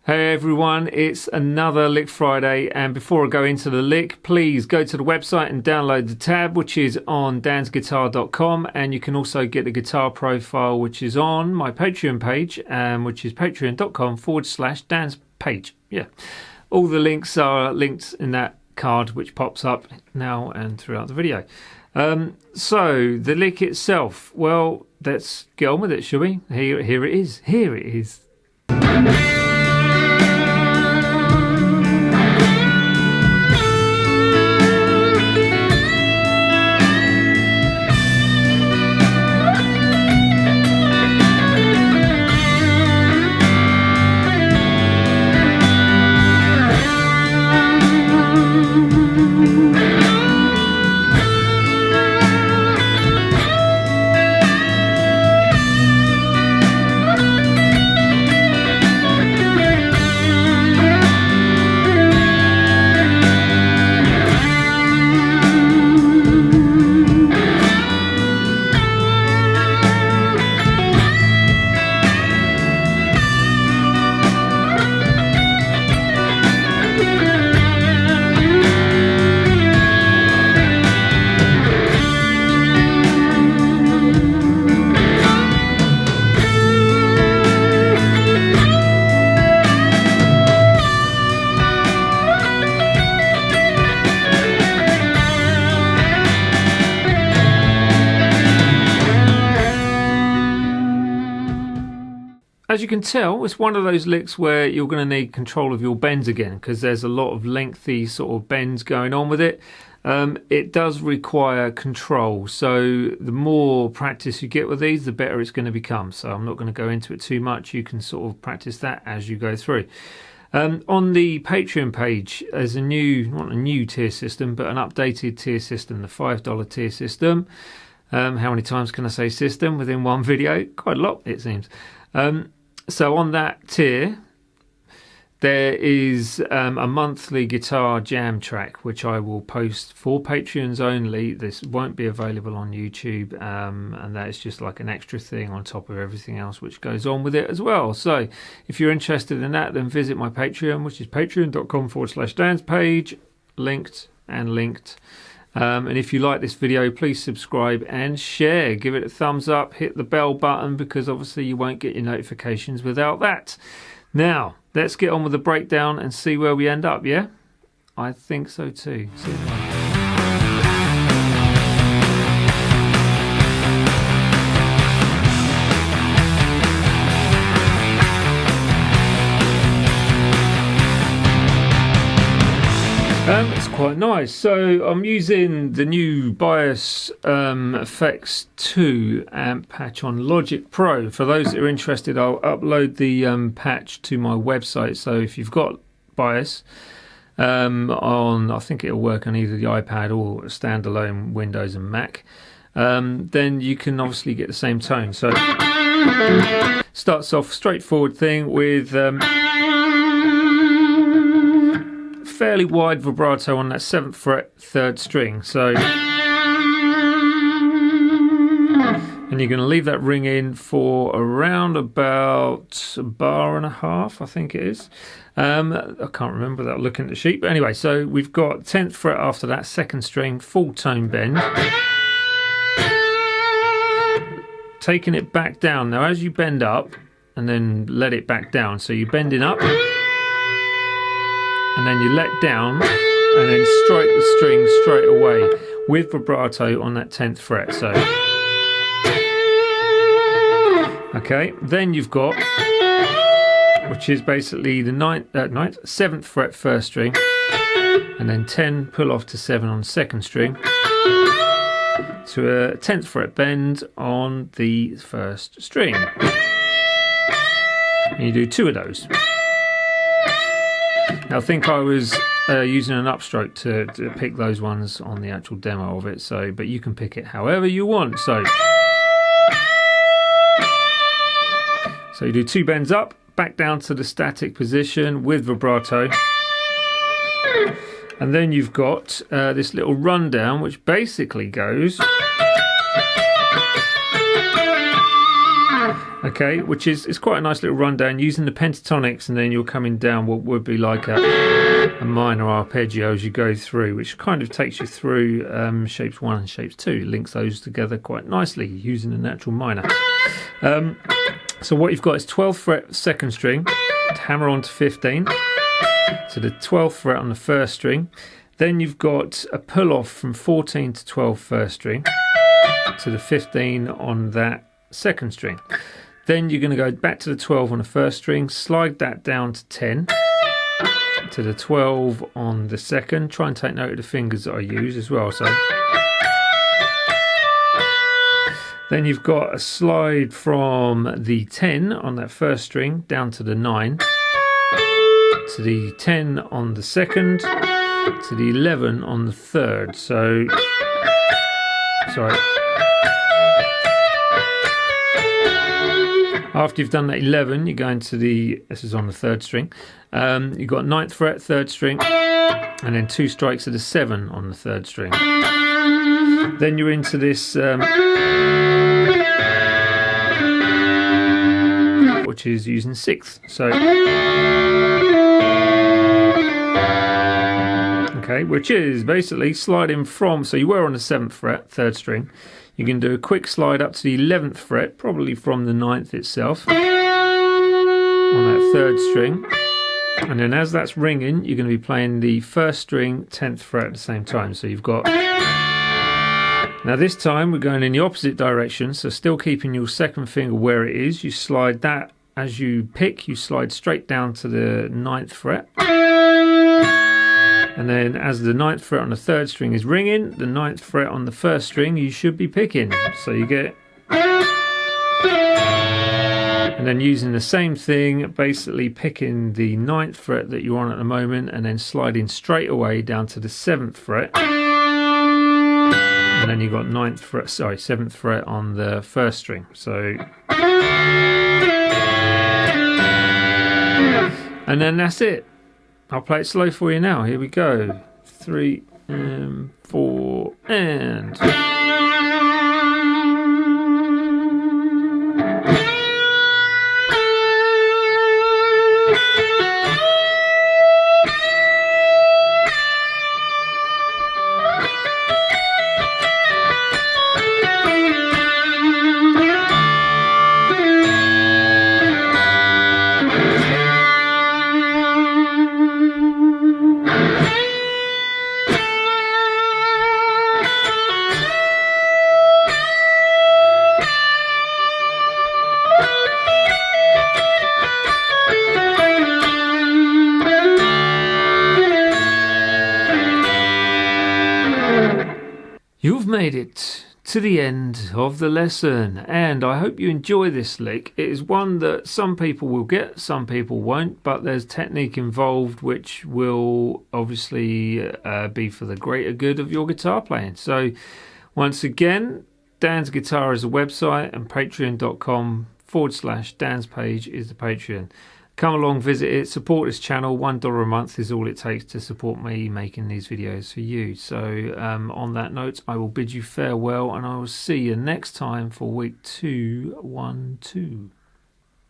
Hey everyone, it's another Lick Friday, and before I go into the lick, please go to the website and download the tab, which is on dansguitar.com, and you can also get the guitar profile, which is on my Patreon page, which is patreon.com/danspage. Yeah, all the links are linked in that card, which pops up now and throughout the video. So the lick itself, well, let's get on with it, shall we? Here it is. Here it is. As you can tell, it's one of those licks where you're going to need control of your bends again, because there's a lot of lengthy sort of bends going on with it. It does require control, so the more practice you get with these, the better it's going to become. So I'm not going to go into it too much. You can sort of practice that as you go through. On the Patreon page, there's a new, not a new tier system, but an updated tier system, the $5 tier system. How many times can I say system within one video? Quite a lot, it seems. So on that tier, there is a monthly guitar jam track, which I will post for Patreons only. This won't be available on YouTube, and that is just like an extra thing on top of everything else which goes on with it as well. So if you're interested in that, then visit my Patreon, which is patreon.com/danspage, linked and linked. And if you like this video, please subscribe and share. Give it a thumbs up, hit the bell button, because obviously you won't get your notifications without that. Now, let's get on with the breakdown and see where we end up, yeah? I think so too. See you later. It's quite nice. So I'm using the new Bias Effects 2 amp patch on Logic Pro. For those that are interested, I'll upload the patch to my website. So if you've got Bias on, I think it'll work on either the iPad or standalone Windows and Mac, then you can obviously get the same tone. So starts off straightforward thing with fairly wide vibrato on that 7th fret 3rd string. So, and you're going to leave that ring in for around about a bar and a half, I think it is. I can't remember without looking at the sheet, but anyway, so we've got 10th fret after that, 2nd string, full tone bend, taking it back down. Now as you bend up and then let it back down, so you're bending up and then you let down and then strike the string straight away with vibrato on that 10th fret. So, okay, then you've got, which is basically the 7th fret 1st string, and then 10 pull off to 7 on 2nd string, to a 10th fret bend on the 1st string. And you do 2 of those. Now I think I was using an upstroke to pick those ones on the actual demo of it, so but you can pick it however you want. So you do 2 bends up, back down to the static position with vibrato, and then you've got this little rundown which basically goes Okay, which is quite a nice little rundown using the pentatonics, and then you're coming down what would be like a minor arpeggio as you go through, which kind of takes you through shapes 1 and shapes 2, links those together quite nicely using a natural minor. So what you've got is 12th fret 2nd string, hammer on to 15, to the 12th fret on the 1st string. Then you've got a pull off from 14 to 12 1st string to the 15 on that 2nd string. Then you're going to go back to the 12 on the 1st string, slide that down to 10, to the 12 on the 2nd. Try and take note of the fingers that I use as well. So then you've got a slide from the 10 on that 1st string down to the 9, to the 10 on the 2nd, to the 11 on the 3rd. So, sorry. After you've done that 11, you're going to the, this is on the 3rd string, you've got 9th fret, 3rd string, and then 2 strikes of the 7 on the 3rd string. Then you're into this, which is using 6th. So, okay, which is basically sliding from, so you were on the 7th fret, 3rd string. You can do a quick slide up to the 11th fret, probably from the 9th itself, on that 3rd string. And then as that's ringing, you're going to be playing the 1st string, 10th fret at the same time. So you've got, now this time we're going in the opposite direction, so still keeping your 2nd finger where it is. You slide that, as you pick, you slide straight down to the 9th fret. And then as the 9th fret on the 3rd string is ringing, the 9th fret on the 1st string you should be picking. So you get, and then using the same thing, basically picking the 9th fret that you're on at the moment and then sliding straight away down to the 7th fret. And then you've got 9th fret, sorry, 7th fret on the 1st string. So, and then that's it. I'll play it slow for you now. Here we go. 3 and 4 and. You've made it to the end of the lesson, and I hope you enjoy this lick. It is one that some people will get, some people won't, but there's technique involved which will obviously be for the greater good of your guitar playing. So once again, Dan's Guitar is a website, and patreon.com/Dan's page is the Patreon. Come along, visit it, support this channel. $1 a month is all it takes to support me making these videos for you. So on that note, I will bid you farewell, and I will see you next time for week 212.